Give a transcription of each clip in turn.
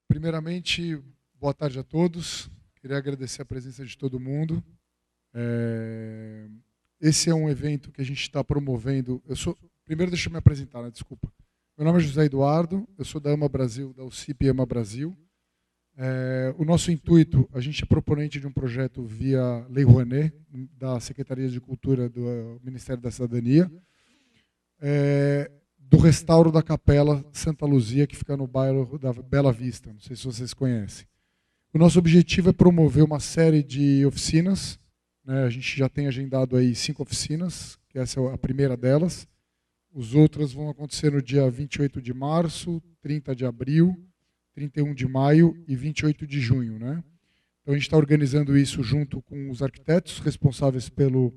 Primeiramente, boa tarde a todos. Queria agradecer a presença de todo mundo. Esse é um evento que a gente está promovendo. Primeiro, deixa eu me apresentar, né? Desculpa. Meu nome é José Eduardo, eu sou da AMA Brasil, da UCIP AMA Brasil. O nosso intuito, a gente é proponente de um projeto via Lei Rouanet, da Secretaria de Cultura do Ministério da Cidadania, do restauro da Capela Santa Luzia, que fica no bairro da Bela Vista. Não sei se vocês conhecem. O nosso objetivo é promover uma série de oficinas, né? A gente já tem agendado aí 5 oficinas, que essa é a primeira delas. Os outras vão acontecer no dia 28 de março, 30 de abril, 31 de maio e 28 de junho, né? Então a gente está organizando isso junto com os arquitetos responsáveis pela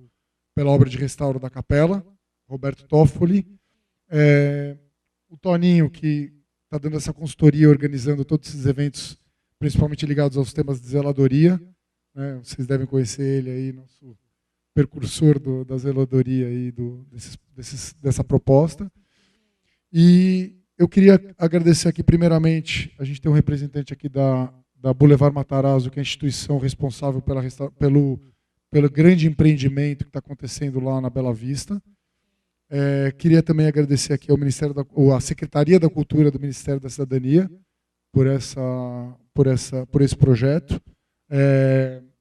obra de restauro da capela, Roberto Toffoli, o Toninho, que está dando essa consultoria, organizando todos esses eventos, principalmente ligados aos temas de zeladoria, né? Vocês devem conhecer ele aí, nosso precursor da zeladoria aí, dessa proposta. E eu queria agradecer aqui, primeiramente, a gente tem um representante aqui da Boulevard Matarazzo, que é a instituição responsável pelo grande empreendimento que está acontecendo lá na Bela Vista. Queria também agradecer aqui à Secretaria da Cultura do Ministério da Cidadania por esse projeto,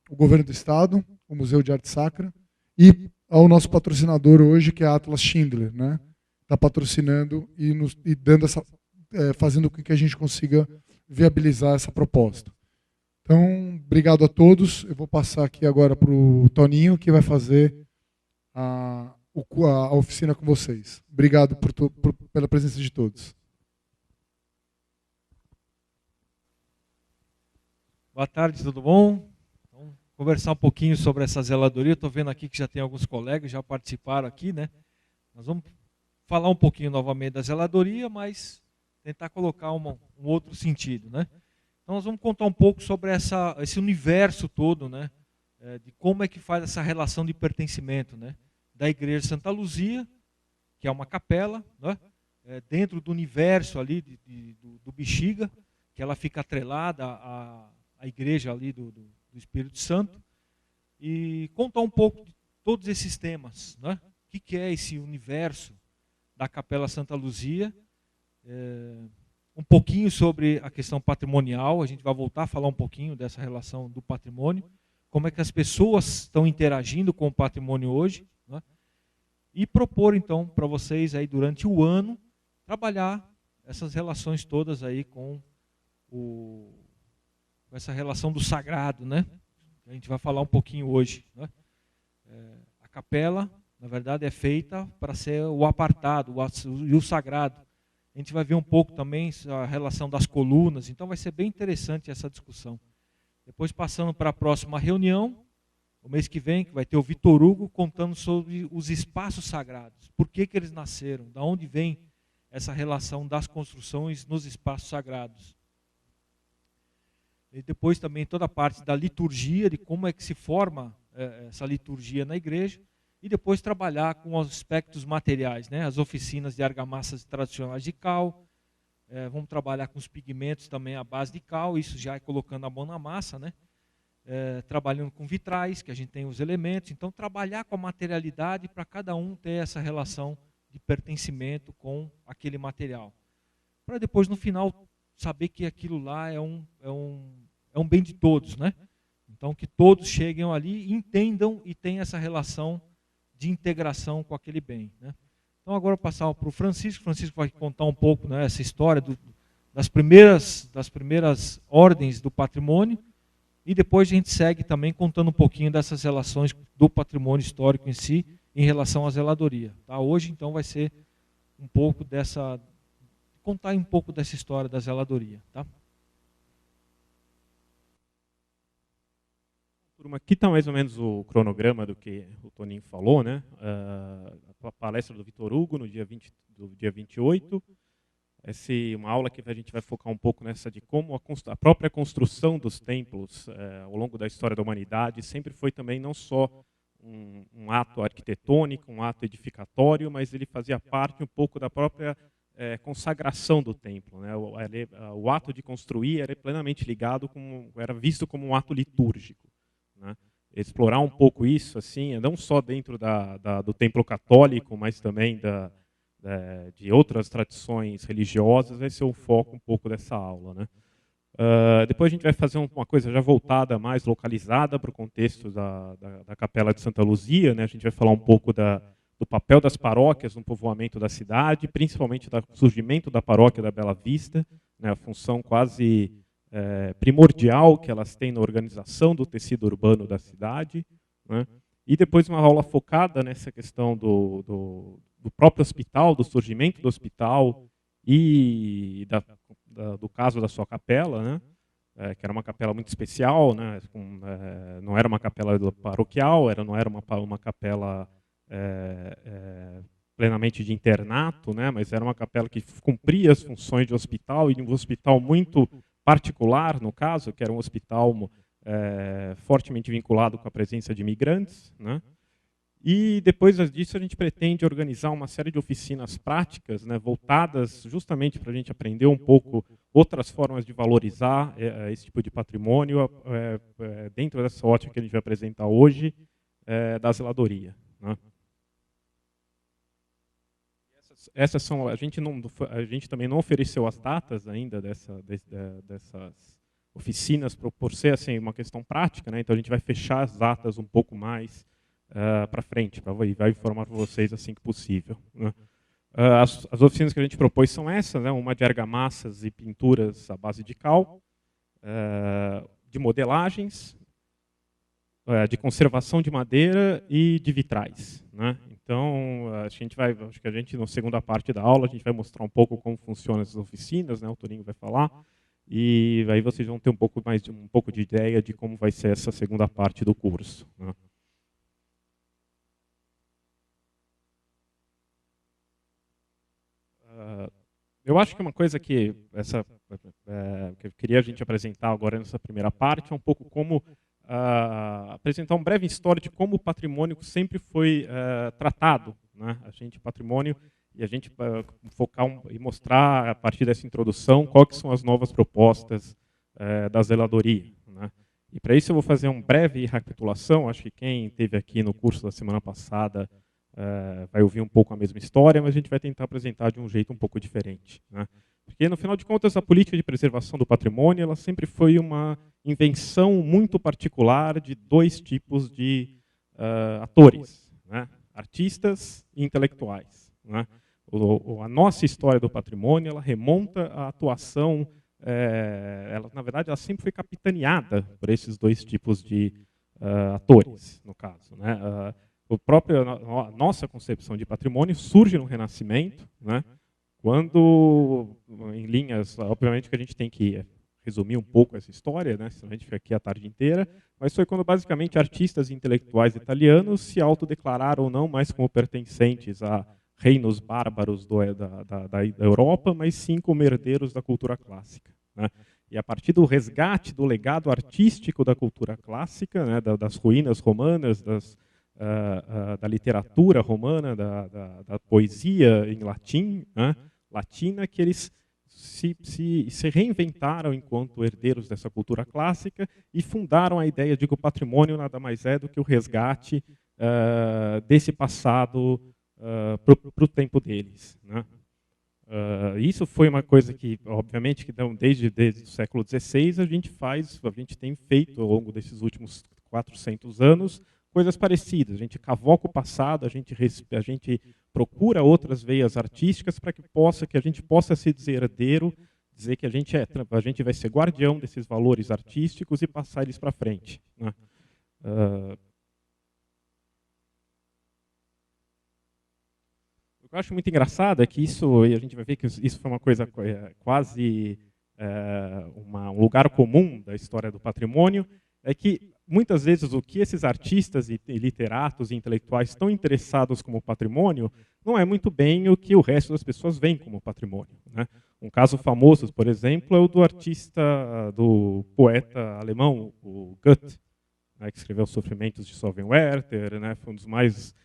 o Governo do Estado, o Museu de Arte Sacra e ao nosso patrocinador hoje, que é a Atlas Schindler, né? Está patrocinando e dando fazendo com que a gente consiga viabilizar essa proposta. Então, obrigado a todos. Eu vou passar aqui agora para o Toninho, que vai fazer a oficina com vocês. Obrigado pela presença de todos. Boa tarde, tudo bom? Vamos conversar um pouquinho sobre essa zeladoria. Estou vendo aqui que já tem alguns colegas, já participaram aqui, né? Nós vamos falar um pouquinho novamente da zeladoria, mas tentar colocar um outro sentido, né? Então nós vamos contar um pouco sobre esse universo todo, né? De como é que faz essa relação de pertencimento, né? Da Igreja Santa Luzia, que é uma capela, né? Dentro do universo ali do Bexiga, que ela fica atrelada à igreja ali do Espírito Santo, e contar um pouco de todos esses temas, né? O que é esse universo da Capela Santa Luzia, um pouquinho sobre a questão patrimonial, a gente vai voltar a falar um pouquinho dessa relação do patrimônio, como é que as pessoas estão interagindo com o patrimônio hoje, né? E propor então para vocês aí durante o ano trabalhar essas relações todas aí com essa relação do sagrado, né? A gente vai falar um pouquinho hoje, né? A capela, na verdade, é feita para ser o apartado e o sagrado. A gente vai ver um pouco também a relação das colunas, então vai ser bem interessante essa discussão. Depois, passando para a próxima reunião, o mês que vem, que vai ter o Vitor Hugo contando sobre os espaços sagrados. Por que eles nasceram? Da onde vem essa relação das construções nos espaços sagrados? E depois também toda a parte da liturgia, de como é que se forma essa liturgia na igreja. E depois trabalhar com os aspectos materiais, né? As oficinas de argamassas tradicionais de cal. Vamos trabalhar com os pigmentos também à base de cal, isso já é colocando a mão na massa, né? Trabalhando com vitrais, que a gente tem os elementos. Então, trabalhar com a materialidade para cada um ter essa relação de pertencimento com aquele material. Para depois, no final, saber que aquilo lá é um bem de todos, né? Então, que todos cheguem ali, entendam e tenham essa relação de integração com aquele bem, né? Então, agora eu vou passar para o Francisco. Francisco vai contar um pouco, né, essa história das primeiras ordens do patrimônio. E depois a gente segue também contando um pouquinho dessas relações do patrimônio histórico em si, em relação à zeladoria. Tá? Hoje, então, vai ser um pouco contar um pouco dessa história da zeladoria. Tá? Turma, aqui está mais ou menos o cronograma do que o Toninho falou, né? A palestra do Vitor Hugo no dia 28. Essa é uma aula que a gente vai focar um pouco nessa de como a própria construção dos templos ao longo da história da humanidade sempre foi também não só um ato arquitetônico, um ato edificatório, mas ele fazia parte um pouco da própria consagração do templo, né? O ato de construir era plenamente ligado, era visto como um ato litúrgico, né? Explorar um pouco isso, assim, não só dentro do templo católico, mas também de outras tradições religiosas, vai ser o foco um pouco dessa aula, né? Depois a gente vai fazer uma coisa já voltada, mais localizada para o contexto da Capela de Santa Luzia, né? A gente vai falar um pouco do papel das paróquias no povoamento da cidade, principalmente do surgimento da paróquia da Bela Vista, né? A função quase primordial que elas têm na organização do tecido urbano da cidade, né? E depois uma aula focada nessa questão do próprio hospital, do surgimento do hospital e do caso da sua capela, né? Que era uma capela muito especial, né? Não era uma capela paroquial, não era uma capela plenamente de internato, né? Mas era uma capela que cumpria as funções de hospital, e um hospital muito particular, no caso, que era um hospital fortemente vinculado com a presença de imigrantes, né? E depois disso a gente pretende organizar uma série de oficinas práticas, né, voltadas justamente para a gente aprender um pouco outras formas de valorizar esse tipo de patrimônio dentro dessa ótica que a gente vai apresentar hoje da zeladoria, né? Essas são, a gente também não ofereceu as datas ainda dessas oficinas por ser assim uma questão prática, né? Então a gente vai fechar as datas um pouco mais para frente, vai informar para vocês assim que possível, né? As oficinas que a gente propôs são essas, né? Uma de argamassas e pinturas à base de cal, de modelagens, de conservação de madeira e de vitrais, né? Então acho que a gente na segunda parte da aula a gente vai mostrar um pouco como funcionam essas oficinas, né? O Toninho vai falar, e aí vocês vão ter um pouco de ideia de como vai ser essa segunda parte do curso, né? Eu acho que uma coisa que eu queria a gente apresentar agora nessa primeira parte é um pouco como apresentar uma breve história de como o patrimônio sempre foi tratado, né? Patrimônio, e a gente focar e mostrar a partir dessa introdução quais são as novas propostas da zeladoria, né? E para isso eu vou fazer uma breve recapitulação. Acho que quem esteve aqui no curso da semana passada vai ouvir um pouco a mesma história, mas a gente vai tentar apresentar de um jeito um pouco diferente, né? Porque, no final de contas, a política de preservação do patrimônio ela sempre foi uma invenção muito particular de dois tipos de atores, né? Artistas e intelectuais, né? A nossa história do patrimônio ela remonta à atuação, na verdade, ela sempre foi capitaneada por esses dois tipos de atores, no caso, né? A nossa concepção de patrimônio surge no Renascimento, né? Quando, em linhas, obviamente que a gente tem que resumir um pouco essa história, né? Senão a gente fica aqui a tarde inteira, mas foi quando basicamente artistas e intelectuais italianos se autodeclararam não mais como pertencentes a reinos bárbaros da Europa, mas sim como herdeiros da cultura clássica, né? E a partir do resgate do legado artístico da cultura clássica, né? Das ruínas romanas, da literatura romana, da poesia em latim, né? Latina, que eles se reinventaram enquanto herdeiros dessa cultura clássica e fundaram a ideia de que o patrimônio nada mais é do que o resgate desse passado para o tempo deles, né? Isso foi uma coisa que, obviamente, que desde o século XVI a gente tem feito ao longo desses últimos 400 anos coisas parecidas. A gente cavoca o passado, a gente procura outras veias artísticas para que a gente possa se dizer herdeiro, dizer que a gente vai ser guardião desses valores artísticos e passar eles para frente, né? O que eu acho muito engraçado é que a gente vai ver que isso foi uma coisa quase um lugar comum da história do patrimônio, é que muitas vezes o que esses artistas e literatos e intelectuais estão interessados como patrimônio não é muito bem o que o resto das pessoas veem como patrimônio, né? Um caso famoso, por exemplo, é o do poeta alemão, o Goethe, né, que escreveu Os Sofrimentos de Solvenwerter, né? Foi um dos mais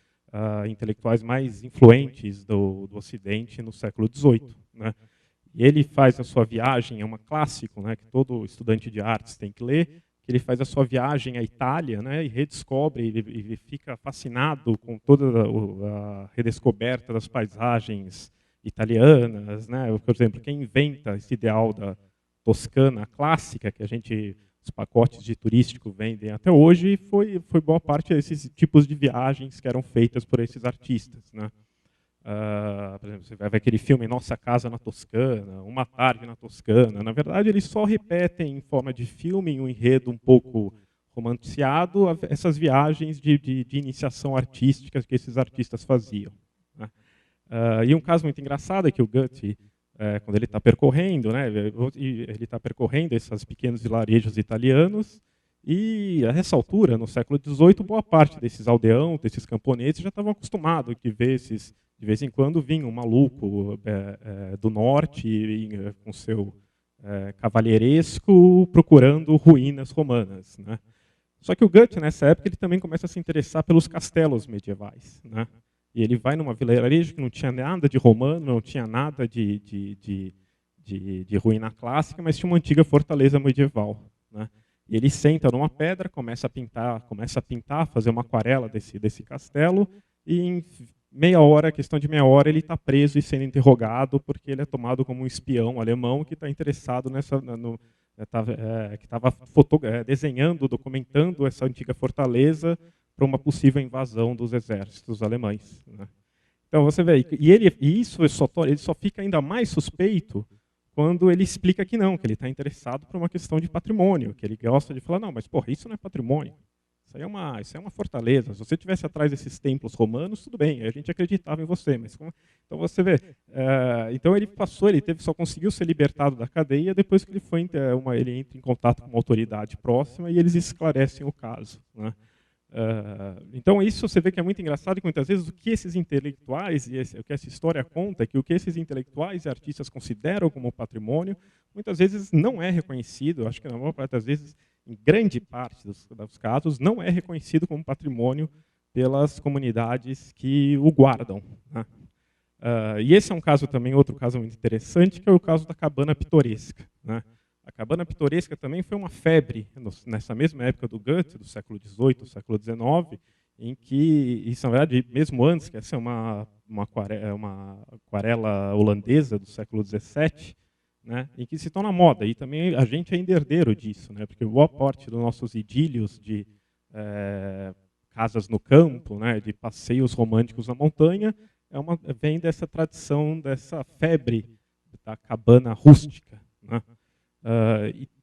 intelectuais mais influentes do Ocidente no século XVIII. Né? E ele faz a sua viagem, é um clássico, né, que todo estudante de artes tem que ler, que ele faz a sua viagem à Itália, né, e redescobre, e fica fascinado com toda a redescoberta das paisagens italianas. Né? Por exemplo, quem inventa esse ideal da Toscana clássica, que os pacotes de turístico vendem até hoje, foi boa parte desses tipos de viagens que eram feitas por esses artistas. Né? Por exemplo, você vai ver aquele filme Nossa Casa na Toscana, Uma Tarde na Toscana. Na verdade, eles só repetem em forma de filme, em um enredo um pouco romanticiado, essas viagens de iniciação artística que esses artistas faziam. Né? E um caso muito engraçado é que o Goethe, quando ele está percorrendo, né, ele está percorrendo esses pequenos vilarejos italianos, e a essa altura, no século XVIII, boa parte desses aldeões, desses camponeses, já estavam acostumados a ver de vez em quando vinha um maluco do norte com seu cavalheiresco procurando ruínas romanas. Né? Só que o Goethe, nessa época, ele também começa a se interessar pelos castelos medievais. Né? E ele vai numa vilarejo que não tinha nada de romano, não tinha nada de ruína clássica, mas tinha uma antiga fortaleza medieval. Né? E ele senta numa pedra, começa a pintar, fazer uma aquarela desse castelo, e em questão de meia hora, ele está preso e sendo interrogado porque ele é tomado como um espião alemão que está interessado que estava desenhando, documentando essa antiga fortaleza para uma possível invasão dos exércitos alemães. Né? Então você vê, ele só fica ainda mais suspeito quando ele explica que não, que ele está interessado por uma questão de patrimônio, que ele gosta de falar, não, mas porra, isso não é patrimônio. Isso é uma fortaleza. Se você estivesse atrás desses templos romanos, tudo bem, a gente acreditava em você. Mas então você vê, então ele só conseguiu ser libertado da cadeia depois que ele entra em contato com uma autoridade próxima e eles esclarecem o caso. Né? Então isso você vê que é muito engraçado, que muitas vezes o que esses intelectuais, o que essa história conta, é que o que esses intelectuais e artistas consideram como patrimônio, muitas vezes não é reconhecido, acho que na maior parte das vezes, em grande parte dos casos, não é reconhecido como patrimônio pelas comunidades que o guardam. Né? E esse é um caso também, outro caso muito interessante, que é o caso da cabana pitoresca. Né? A cabana pitoresca também foi uma febre nessa mesma época do Goethe, do século XVIII, século XIX, em que, isso na verdade, mesmo antes, que essa é uma aquarela holandesa do século XVII, né, em que se torna moda, e também a gente é herdeiro disso, né, porque boa parte dos nossos idílios de casas no campo, né, de passeios românticos na montanha, vem dessa tradição, dessa febre da cabana rústica. Né.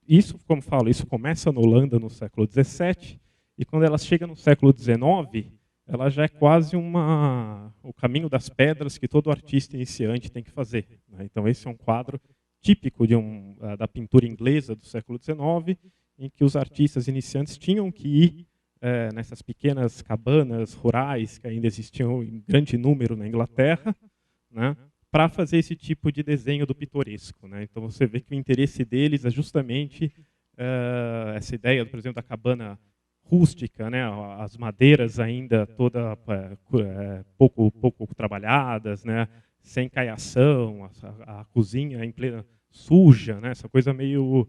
Isso, como falo, isso começa na Holanda no século XVII, e quando ela chega no século XIX, ela já é quase o caminho das pedras que todo artista iniciante tem que fazer. Né. Então esse é um quadro típico da pintura inglesa do século XIX, em que os artistas iniciantes tinham que ir nessas pequenas cabanas rurais que ainda existiam em grande número na Inglaterra, né, para fazer esse tipo de desenho do pitoresco. Né? Então você vê que o interesse deles é justamente essa ideia, por exemplo, da cabana rústica, né, as madeiras ainda toda pouco trabalhadas, né, sem caiação, a cozinha em plena suja, né? Essa coisa meio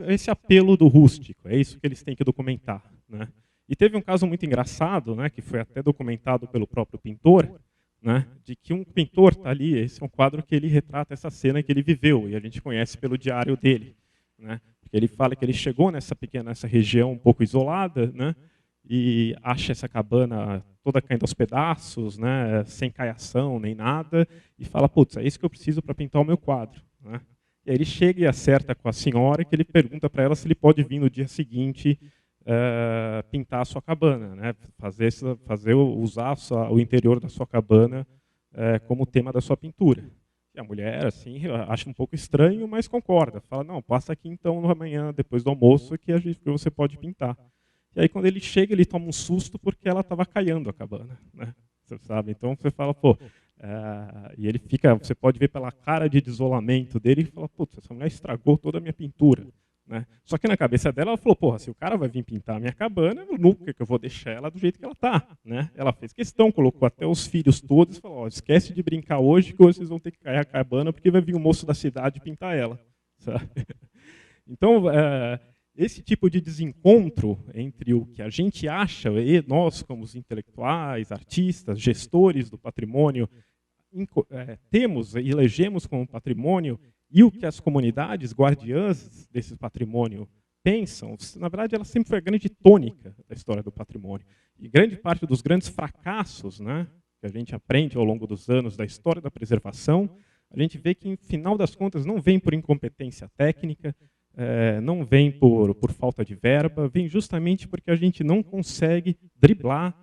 esse apelo do rústico, é isso que eles têm que documentar. Né? E teve um caso muito engraçado, né, que foi até documentado pelo próprio pintor, né, de que um pintor está ali, esse é um quadro que ele retrata essa cena que ele viveu, e a gente conhece pelo diário dele. Né? Ele fala que ele chegou nessa região um pouco isolada, né, e acha essa cabana toda caindo aos pedaços, né, sem caiação nem nada, e fala, putz, é isso que eu preciso para pintar o meu quadro. Né? E aí ele chega e acerta com a senhora, que ele pergunta para ela se ele pode vir no dia seguinte pintar a sua cabana, né, usar o interior da sua cabana como tema da sua pintura. E a mulher assim acha um pouco estranho, mas concorda. Fala, não, passa aqui então amanhã, depois do almoço, que você pode pintar. E aí, quando ele chega, ele toma um susto porque ela estava caindo a cabana. Né? Você sabe? Então, você fala, pô... e ele fica... Você pode ver pela cara de desolamento dele e fala, putz, essa mulher estragou toda a minha pintura. Né? Só que na cabeça dela, ela falou, porra, se o cara vai vir pintar a minha cabana, nunca que eu vou deixar ela do jeito que ela está. Né? Ela fez questão, colocou até os filhos todos e falou, ó, esquece de brincar hoje, que hoje vocês vão ter que cair a cabana, porque vai vir um moço da cidade pintar ela. Sabe? Então, esse tipo de desencontro entre o que a gente acha, e nós como os intelectuais, artistas, gestores do patrimônio, temos e elegemos como patrimônio, e o que as comunidades guardiãs desse patrimônio pensam, na verdade, ela sempre foi a grande tônica da história do patrimônio. E grande parte dos grandes fracassos, né, que a gente aprende ao longo dos anos da história da preservação, a gente vê que, em final das contas, não vem por incompetência técnica, não vem por falta de verba, vem justamente porque a gente não consegue driblar,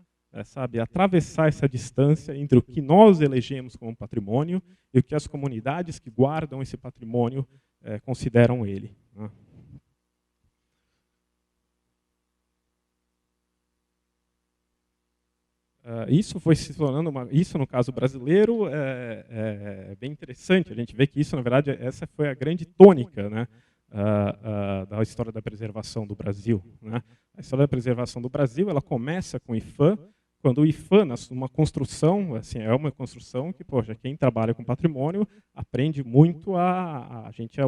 sabe, atravessar essa distância entre o que nós elegemos como patrimônio e o que as comunidades que guardam esse patrimônio consideram ele. Né? Isso foi se tornando isso no caso brasileiro é bem interessante. A gente vê que isso, na verdade, essa foi a grande tônica, né, da história da preservação do Brasil. Né? A história da preservação do Brasil, ela começa com o IPHAN, quando o IPHAN, numa construção, assim, é uma construção que, poxa, quem trabalha com patrimônio aprende muito a gente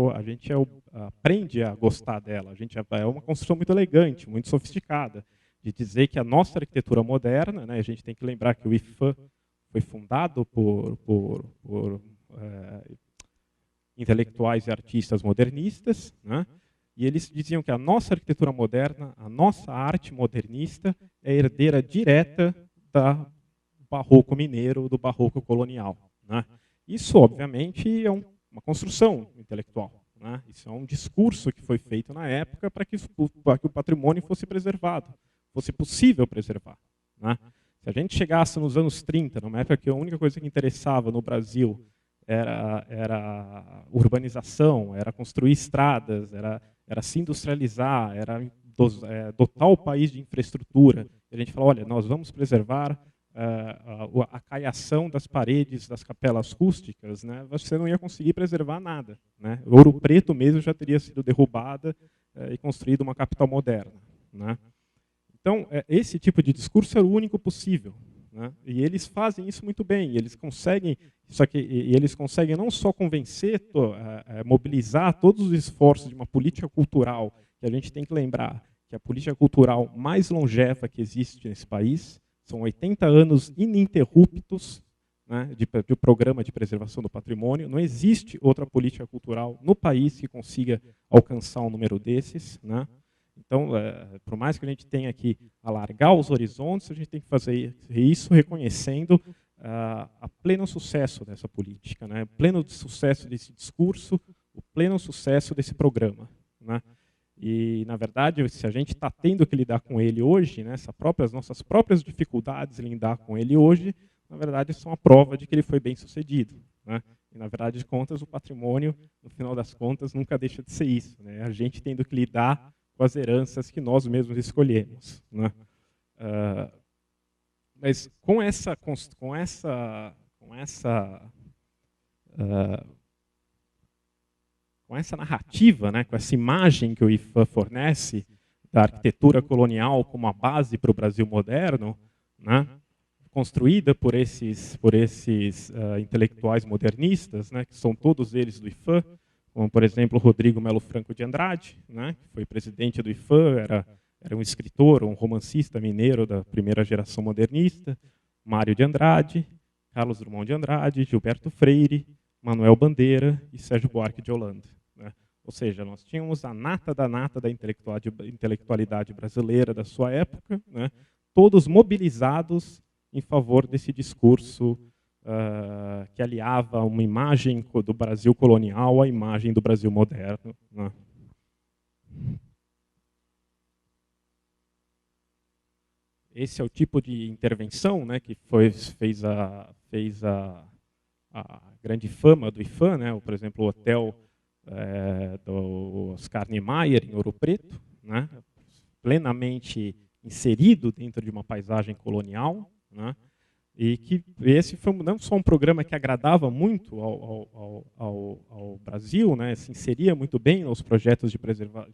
aprende a gostar dela. É uma construção muito elegante, muito sofisticada, de dizer que a nossa arquitetura moderna, né, a gente tem que lembrar que o IPHAN foi fundado por intelectuais e artistas modernistas, né? E eles diziam que a nossa arquitetura moderna, a nossa arte modernista, é herdeira direta do barroco mineiro, do barroco colonial. Né? Isso, obviamente, é uma construção intelectual. Né? Isso é um discurso que foi feito na época para que o patrimônio fosse preservado, fosse possível preservar. Né? Se a gente chegasse nos anos 30, numa época que a única coisa que interessava no Brasil era urbanização, era construir estradas, era se industrializar, era dotar o país de infraestrutura. E a gente fala, olha, nós vamos preservar a caiação das paredes das capelas rústicas, né? Você não ia conseguir preservar nada. Né? Ouro Preto mesmo já teria sido derrubada e construído uma capital moderna. Né? Então, esse tipo de discurso é o único possível. Né? E eles fazem isso muito bem. Eles conseguem, eles conseguem não só convencer, mobilizar todos os esforços de uma política cultural, que a gente tem que lembrar que a política cultural mais longeva que existe nesse país são 80 anos ininterruptos, né, de programa de preservação do patrimônio. Não existe outra política cultural no país que consiga alcançar um número desses. Né? Então, por mais que a gente tenha que alargar os horizontes, a gente tem que fazer isso reconhecendo a pleno sucesso dessa política, né? Pleno sucesso desse discurso, o pleno sucesso desse programa. Né? E, na verdade, se a gente está tendo que lidar com ele hoje, né, as nossas próprias dificuldades em lidar com ele hoje, na verdade, são a prova de que ele foi bem sucedido. Né? E, na verdade, de contas, o patrimônio, no final das contas, nunca deixa de ser isso. Né? A gente tendo que lidar com as heranças que nós mesmos escolhemos. Né? Mas com essa narrativa, né, com essa imagem que o IPHAN fornece da arquitetura colonial como a base para o Brasil moderno, né, construída por esses intelectuais modernistas, né, que são todos eles do IPHAN, como, por exemplo, Rodrigo Melo Franco de Andrade, né, que foi presidente do IPHAN, era um escritor, um romancista mineiro da primeira geração modernista, Mário de Andrade, Carlos Drummond de Andrade, Gilberto Freire, Manuel Bandeira e Sérgio Buarque de Holanda. Né? Ou seja, nós tínhamos a nata da intelectualidade brasileira da sua época, né, todos mobilizados em favor desse discurso que aliava uma imagem do Brasil colonial à imagem do Brasil moderno. Né? Esse é o tipo de intervenção, né, que fez a grande fama do IPHAN, né, por exemplo, o hotel do Oscar Niemeyer, em Ouro Preto, né, plenamente inserido dentro de uma paisagem colonial. Né. E que esse foi não só um programa que agradava muito ao Brasil, né, se inseria muito bem nos projetos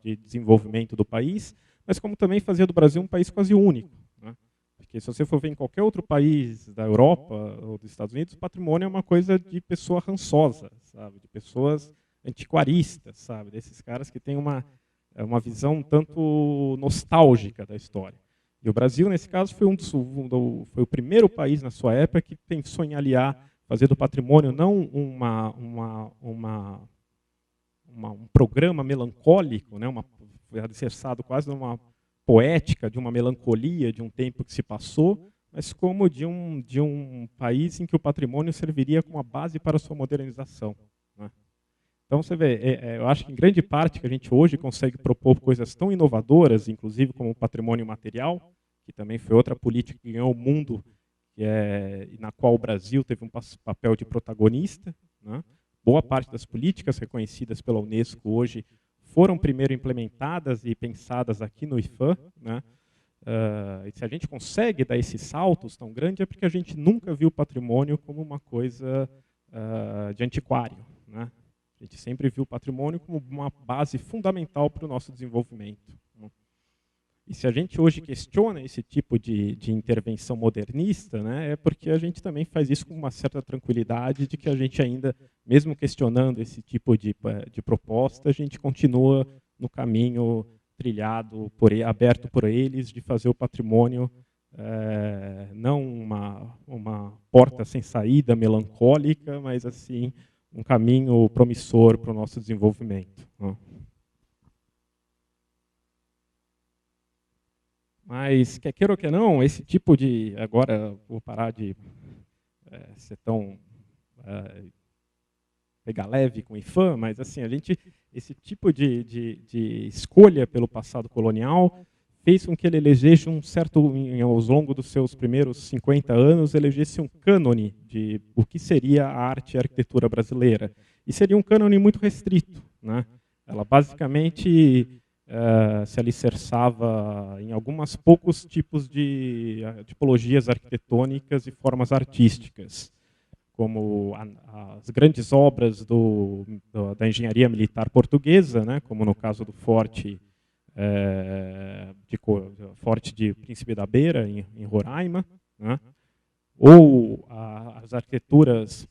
de desenvolvimento do país, mas como também fazia do Brasil um país quase único, né? Porque se você for ver em qualquer outro país da Europa ou dos Estados Unidos, o patrimônio é uma coisa de pessoa rançosa, sabe, de pessoas antiquaristas, sabe, desses caras que têm uma visão um tanto nostálgica da história. E o Brasil, nesse caso, foi foi o primeiro país na sua época que pensou em aliar, fazer do patrimônio não um programa melancólico, né, alicerçado quase numa poética, de uma melancolia, de um tempo que se passou, mas como de um país em que o patrimônio serviria como a base para a sua modernização, né? Então, você vê, eu acho que em grande parte que a gente hoje consegue propor coisas tão inovadoras, inclusive como o patrimônio material, que também foi outra política que ganhou o mundo, na qual o Brasil teve um papel de protagonista, né? Boa parte das políticas reconhecidas pela Unesco hoje foram primeiro implementadas e pensadas aqui no IFAM, né? E se a gente consegue dar esses saltos tão grandes é porque a gente nunca viu o patrimônio como uma coisa de antiquário, né? A gente sempre viu o patrimônio como uma base fundamental para o nosso desenvolvimento. E se a gente hoje questiona esse tipo de intervenção modernista, né, é porque a gente também faz isso com uma certa tranquilidade de que a gente ainda, mesmo questionando esse tipo de proposta, a gente continua no caminho trilhado, aberto por eles, de fazer o patrimônio não uma porta sem saída melancólica, mas assim um caminho promissor para o nosso desenvolvimento. Mas, quer queira ou quer não, esse tipo de... Agora, vou parar de ser tão... pegar leve com o IFAM, mas assim, esse tipo de escolha pelo passado colonial fez com que ele elegesse ao longo dos seus primeiros 50 anos, elegesse um cânone de o que seria a arte e a arquitetura brasileira. E seria um cânone muito restrito, né? Ela basicamente se alicerçava em alguns poucos tipos de tipologias arquitetônicas e formas artísticas, como as grandes obras da engenharia militar portuguesa, né, como no caso do Forte de Príncipe da Beira, em Roraima, né, ou as arquiteturas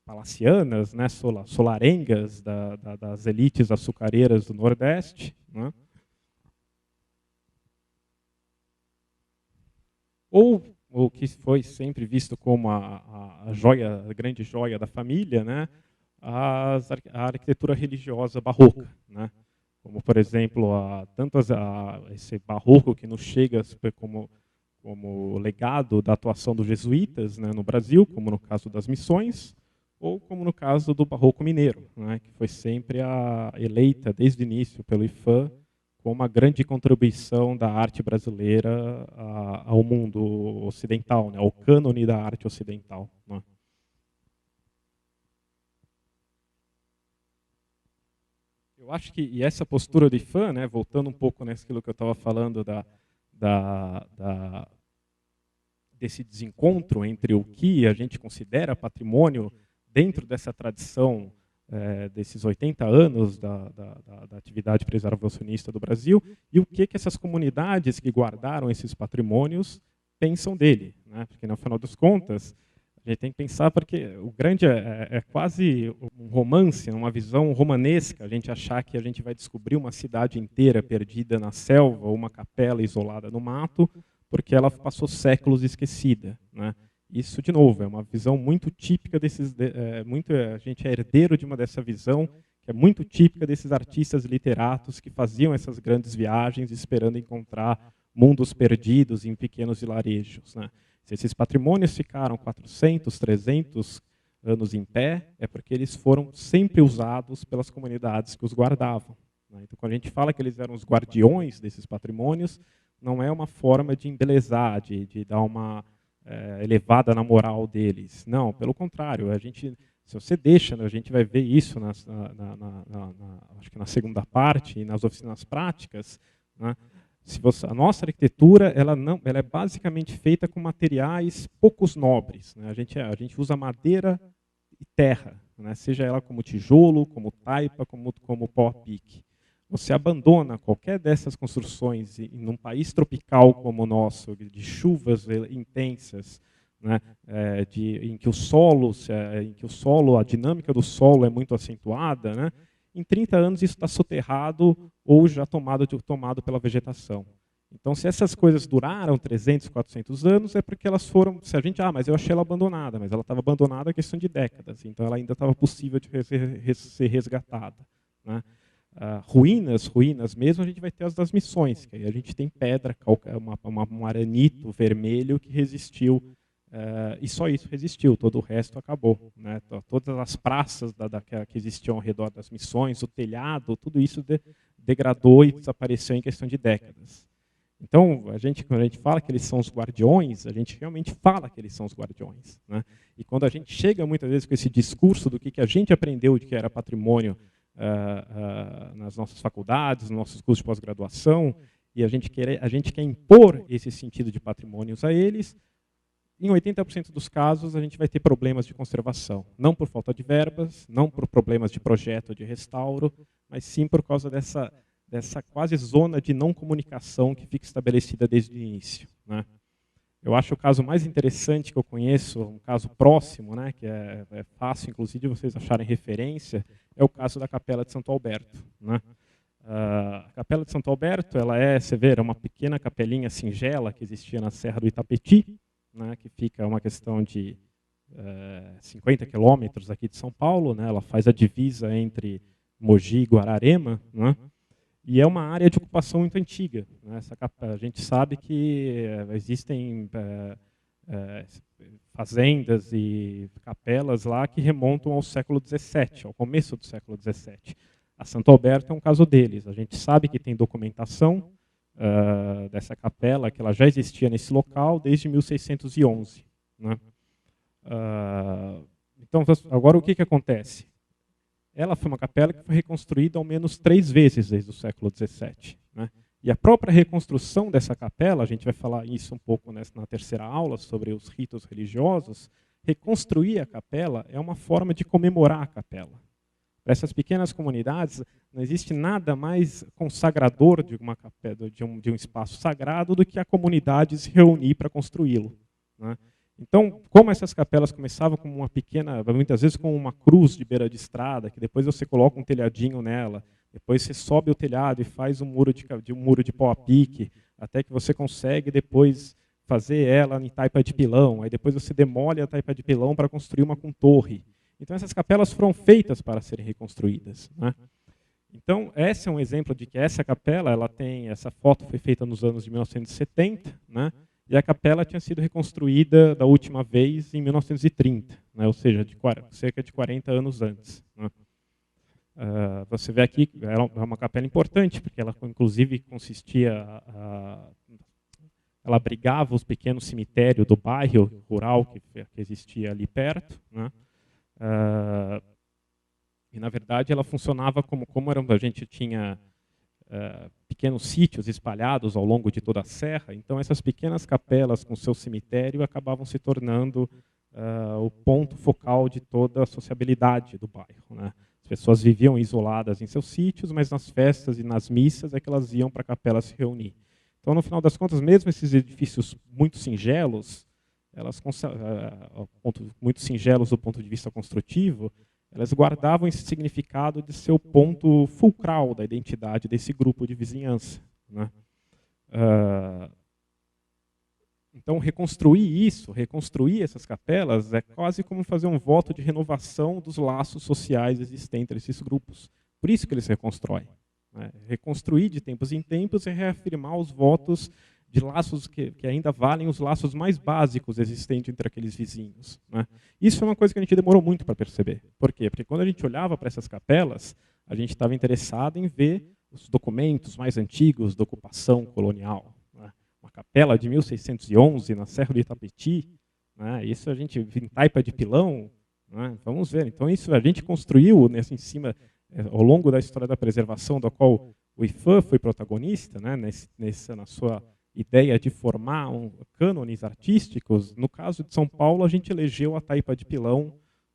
palacianas, né, solarengas das elites açucareiras do Nordeste, né, ou o que foi sempre visto como a grande joia da família, né, a arquitetura religiosa barroca, né, como, por exemplo, esse barroco que nos chega como legado da atuação dos jesuítas, né, no Brasil, como no caso das missões, ou como no caso do barroco mineiro, né, que foi sempre eleita desde o início pelo IFAM como uma grande contribuição da arte brasileira ao mundo ocidental, né, ao cânone da arte ocidental, né. Eu acho que essa postura do IFAM, né, voltando um pouco naquilo que eu estava falando desse desencontro entre o que a gente considera patrimônio dentro dessa tradição desses 80 anos da atividade preservacionista do Brasil e o que essas comunidades que guardaram esses patrimônios pensam dele, né? Porque, no final das contas, a gente tem que pensar, porque o grande é quase um romance, uma visão romanesca, a gente achar que a gente vai descobrir uma cidade inteira perdida na selva ou uma capela isolada no mato, porque ela passou séculos esquecida, né? Isso, de novo, é uma visão muito típica a gente é herdeiro dessa visão, que é muito típica desses artistas literatos que faziam essas grandes viagens esperando encontrar mundos perdidos em pequenos vilarejos, né? Se esses patrimônios ficaram 400, 300 anos em pé, é porque eles foram sempre usados pelas comunidades que os guardavam, né? Então, quando a gente fala que eles eram os guardiões desses patrimônios, não é uma forma de embelezar, de dar uma elevada na moral deles. Não, pelo contrário, se você deixa, a gente vai ver isso acho que na segunda parte, e nas oficinas práticas, né, A nossa arquitetura ela é basicamente feita com materiais poucos nobres, né? A gente usa madeira e terra, né? Seja ela como tijolo, como taipa, como pau-a-pique. Você abandona qualquer dessas construções em um país tropical como o nosso, de chuvas intensas, né? Em que o solo, a dinâmica do solo é muito acentuada, né? Em 30 anos isso está soterrado ou já tomado pela vegetação. Então, se essas coisas duraram 300, 400 anos, é porque elas foram... mas eu achei ela abandonada, mas ela estava abandonada em questão de décadas, então ela ainda estava possível de ser resgatada, né? Ruínas mesmo, a gente vai ter as das missões, que aí a gente tem pedra, um aranito vermelho que resistiu, e só isso resistiu, todo o resto acabou, né? Todas as praças que existiam ao redor das missões, o telhado, tudo isso degradou e desapareceu em questão de décadas. Então, quando a gente fala que eles são os guardiões, a gente realmente fala que eles são os guardiões, né? E quando a gente chega muitas vezes com esse discurso do que a gente aprendeu de que era patrimônio nas nossas faculdades, nos nossos cursos de pós-graduação, e a gente quer impor esse sentido de patrimônios a eles, em 80% dos casos a gente vai ter problemas de conservação. Não por falta de verbas, não por problemas de projeto de restauro, mas sim por causa dessa quase zona de não comunicação que fica estabelecida desde o início, né? Eu acho o caso mais interessante que eu conheço, um caso próximo, né, que é fácil, inclusive, de vocês acharem referência, é o caso da Capela de Santo Alberto, né? A Capela de Santo Alberto, você vê, era uma pequena capelinha singela que existia na Serra do Itapetí, né, que fica uma questão de 50 quilômetros aqui de São Paulo, né? Ela faz a divisa entre Mogi e Guararema, né? E é uma área de ocupação muito antiga, né? A gente sabe que existem fazendas e capelas lá que remontam ao século XVII, ao começo do século XVII. A Santo Alberto é um caso deles. A gente sabe que tem documentação dessa capela, que ela já existia nesse local desde 1611. Né? Então, agora o que acontece? Ela foi uma capela que foi reconstruída ao menos 3 vezes desde o século XVII. Né? E a própria reconstrução dessa capela, a gente vai falar isso um pouco na terceira aula, sobre os ritos religiosos, reconstruir a capela é uma forma de comemorar a capela. Para essas pequenas comunidades, não existe nada mais consagrador de uma capela, de um espaço sagrado, do que a comunidade se reunir para construí-lo. Né? Então, como essas capelas começavam como uma pequena, muitas vezes com uma cruz de beira de estrada, que depois você coloca um telhadinho nela, depois você sobe o telhado e faz um muro de pau-a-pique, até que você consegue depois fazer ela em taipa de pilão, aí depois você demole a taipa de pilão para construir uma com torre. Então, essas capelas foram feitas para serem reconstruídas. Né? Então, esse é um exemplo de que essa capela, essa foto foi feita nos anos de 1970, né? E a capela tinha sido reconstruída da última vez em 1930, né? Ou seja, cerca de 40 anos antes. Né? Você vê aqui, é uma capela importante, porque ela, inclusive, ela abrigava os pequenos cemitérios do bairro rural que existia ali perto. Né? E, na verdade, ela funcionava como a gente tinha pequenos sítios espalhados ao longo de toda a serra, então essas pequenas capelas com seu cemitério acabavam se tornando o ponto focal de toda a sociabilidade do bairro. Né? As pessoas viviam isoladas em seus sítios, mas nas festas e nas missas é que elas iam para a capela se reunir. Então, no final das contas, mesmo esses edifícios muito singelos, muito singelos do ponto de vista construtivo, elas guardavam esse significado de ser o ponto fulcral da identidade desse grupo de vizinhança. Né? Então, reconstruir essas capelas é quase como fazer um voto de renovação dos laços sociais existentes entre esses grupos. Por isso que eles reconstroem. Né? Reconstruir de tempos em tempos e reafirmar os votos de laços que ainda valem os laços mais básicos existentes entre aqueles vizinhos. Né? Isso é uma coisa que a gente demorou muito para perceber. Por quê? Porque quando a gente olhava para essas capelas, a gente estava interessado em ver os documentos mais antigos da ocupação colonial. Né? Uma capela de 1611 na Serra do Itapetí, né? Isso a gente em taipa de pilão, né? Vamos ver. Então isso a gente construiu em cima, ao longo da história da preservação, da qual o IFAM foi protagonista, né, na sua ideia de formar cânones artísticos. No caso de São Paulo, a gente elegeu a taipa de pilão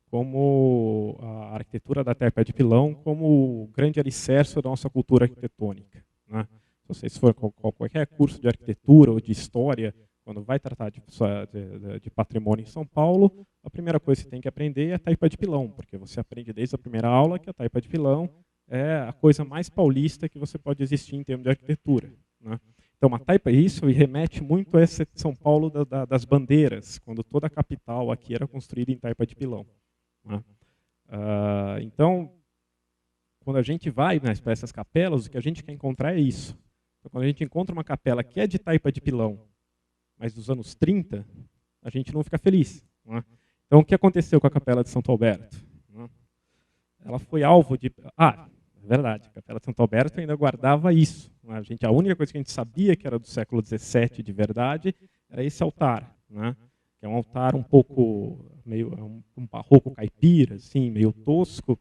como a arquitetura da taipa de pilão como o grande alicerce da nossa cultura arquitetônica, né? Se vocês forem qualquer curso de arquitetura ou de história, quando vai tratar de patrimônio em São Paulo, a primeira coisa que você tem que aprender é a taipa de pilão, porque você aprende desde a primeira aula que a taipa de pilão é a coisa mais paulista que você pode existir em termos de arquitetura, né? Então, a taipa, isso remete muito a essa São Paulo das bandeiras, quando toda a capital aqui era construída em taipa de pilão, né? Então, quando a gente vai para essas capelas, o que a gente quer encontrar é isso. Então, quando a gente encontra uma capela que é de taipa de pilão, mas dos anos 30, a gente não fica feliz, né? Então, o que aconteceu com a Capela de Santo Alberto, né? Ela foi alvo de... é verdade, a Capela de Santo Alberto ainda guardava isso, né? A única coisa que a gente sabia que era do século XVII de verdade era esse altar, né? Que é um altar um pouco meio um barroco caipira, assim, meio tosco,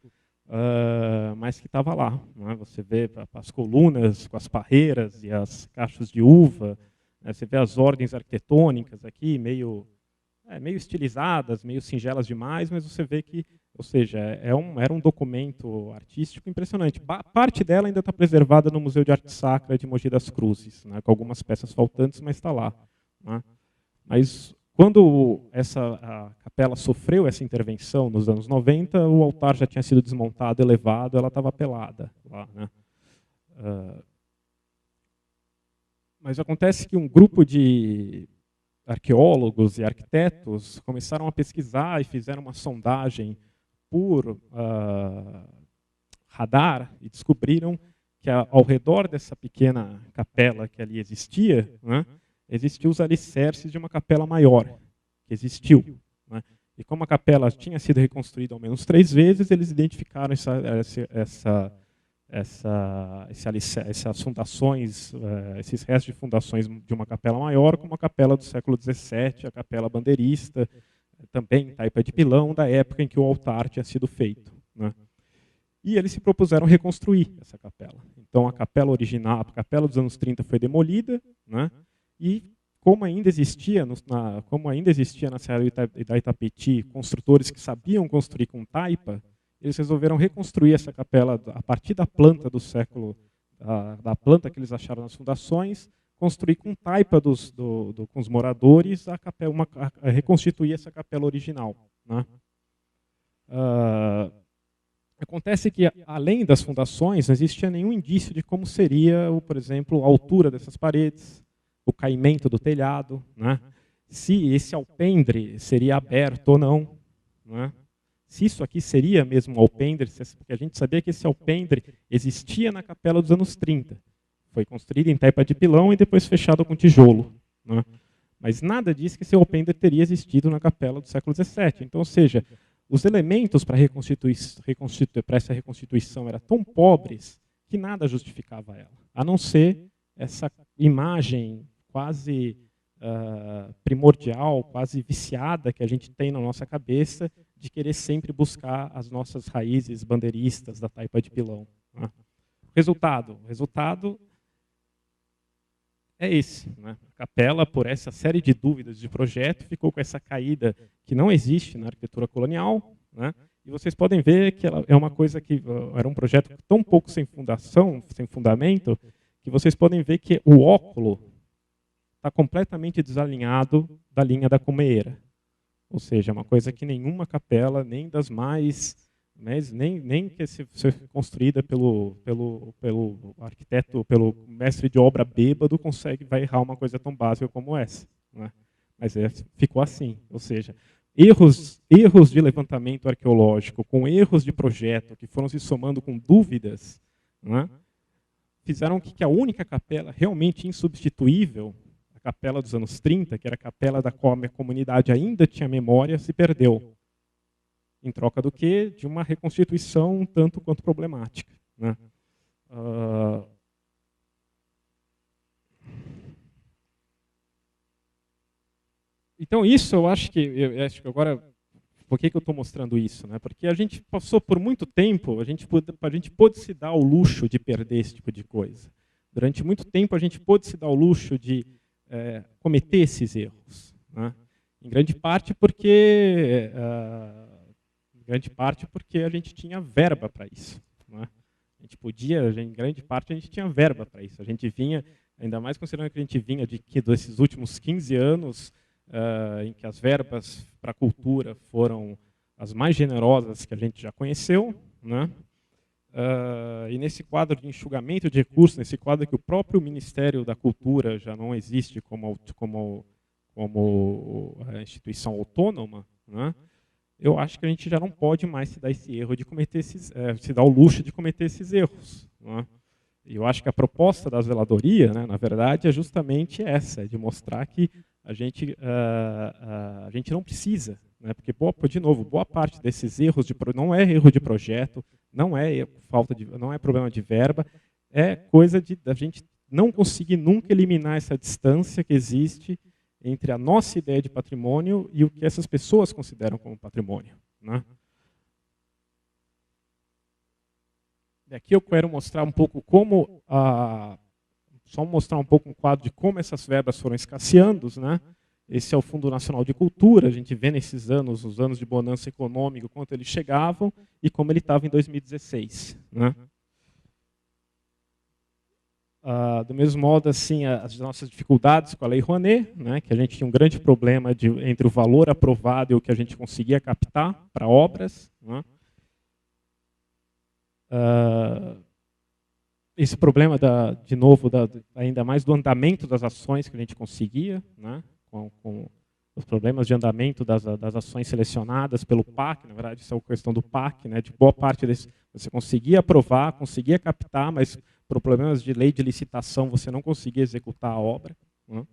mas que estava lá, né? Você vê as colunas com as parreiras e as cachos de uva, né? Você vê as ordens arquitetônicas aqui, meio estilizadas, meio singelas demais, mas você vê que, ou seja, era um documento artístico impressionante. Parte dela ainda está preservada no Museu de Arte Sacra de Mogi das Cruzes, né, com algumas peças faltantes, mas está lá, né? Mas quando a capela sofreu essa intervenção nos anos 90, o altar já tinha sido desmontado, elevado, ela estava pelada lá, né? Mas acontece que um grupo de arqueólogos e arquitetos começaram a pesquisar e fizeram uma sondagem por radar e descobriram que ao redor dessa pequena capela que ali existia, né, existiam os alicerces de uma capela maior, que existiu, né? E como a capela tinha sido reconstruída ao menos 3 vezes, eles identificaram essas fundações, esses restos de fundações de uma capela maior, como a capela do século XVII, a capela bandeirista, também taipa de pilão, da época em que o altar tinha sido feito, né? E eles se propuseram reconstruir essa capela. Então, a capela original, a capela dos anos 30 foi demolida, né? E como ainda existia na Serra da Itapetí construtores que sabiam construir com taipa, eles resolveram reconstruir essa capela a partir da planta do século, da planta que eles acharam nas fundações, construir com taipa com os moradores, reconstituir essa capela original, né? Acontece que, além das fundações, não existia nenhum indício de como seria, por exemplo, a altura dessas paredes, o caimento do telhado, né? Se esse alpendre seria aberto ou não, né? Se isso aqui seria mesmo um alpendre, porque a gente sabia que esse alpendre existia na capela dos anos 30. Foi construído em taipa de pilão e depois fechado com tijolo, né? Mas nada diz que esse alpendre teria existido na capela do século XVII. Então, ou seja, os elementos para essa reconstituição eram tão pobres que nada justificava ela, a não ser essa imagem quase primordial, quase viciada que a gente tem na nossa cabeça de querer sempre buscar as nossas raízes bandeiristas da taipa de pilão, né? O resultado é esse, né? A capela, por essa série de dúvidas de projeto, ficou com essa caída que não existe na arquitetura colonial, né? E vocês podem ver que ela é uma coisa que era um projeto tão pouco sem fundação, sem fundamento, que vocês podem ver que o óculo está completamente desalinhado da linha da cumeira. Ou seja, é uma coisa que nenhuma capela, nem das mais, nem que seja construída pelo arquiteto, pelo mestre de obra bêbado, vai errar uma coisa tão básica como essa, né? Mas ficou assim, ou seja, erros de levantamento arqueológico, com erros de projeto, que foram se somando com dúvidas, né, fizeram que a única capela realmente insubstituível, a capela dos anos 30, que era a capela da qual a comunidade ainda tinha memória, se perdeu. Em troca do quê? De uma reconstituição um tanto quanto problemática, né? Então isso eu acho que agora por que eu estou mostrando isso? Né? Porque a gente passou por muito tempo, a gente pôde se dar o luxo de perder esse tipo de coisa. Durante muito tempo a gente pôde se dar o luxo de cometer esses erros. Né? Em grande parte porque a gente tinha verba para isso. Né? A gente podia, em grande parte a gente tinha verba para isso. A gente vinha, ainda mais considerando que a gente vinha desses últimos 15 anos, em que as verbas para a cultura foram as mais generosas que a gente já conheceu, né? E nesse quadro de enxugamento de recursos, nesse quadro que o próprio Ministério da Cultura já não existe como a instituição autônoma, né? Eu acho que a gente já não pode mais se dar esse erro de cometer se dar o luxo de cometer esses erros. Né? E eu acho que a proposta da zeladoria, né, na verdade, é justamente essa, de mostrar que a gente não precisa, né, porque, de novo, boa parte desses erros não é erro de projeto, não é problema de verba, é coisa da gente não conseguir nunca eliminar essa distância que existe entre a nossa ideia de patrimônio e o que essas pessoas consideram como patrimônio. Né? E aqui eu quero mostrar um pouco só mostrar um pouco um quadro de como essas verbas foram escasseando. Né? Esse é o Fundo Nacional de Cultura, a gente vê nesses anos, os anos de bonança econômica, quanto eles chegavam e como ele estava em 2016. Né? Do mesmo modo, assim, as nossas dificuldades com a Lei Rouanet, né, que a gente tinha um grande problema entre o valor aprovado e o que a gente conseguia captar para obras. Né? Esse problema, de novo, ainda mais do andamento das ações que a gente conseguia, né, com os problemas de andamento das ações selecionadas pelo PAC, na verdade, isso é a questão do PAC, né, de boa parte desse, você conseguia aprovar, conseguia captar, mas por problemas de lei de licitação você não conseguia executar a obra. Né?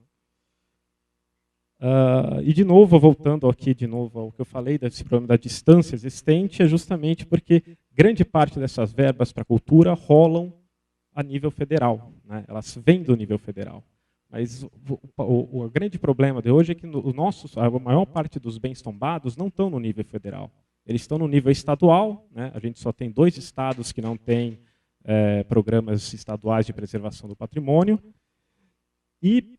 E de novo, voltando aqui ao que eu falei desse problema da distância existente, é justamente porque grande parte dessas verbas para a cultura rolam a nível federal, né? Elas vêm do nível federal. Mas o grande problema de hoje é que a maior parte dos bens tombados não estão no nível federal. Eles estão no nível estadual, né? A gente só tem 2 estados que não têm programas estaduais de preservação do patrimônio. E,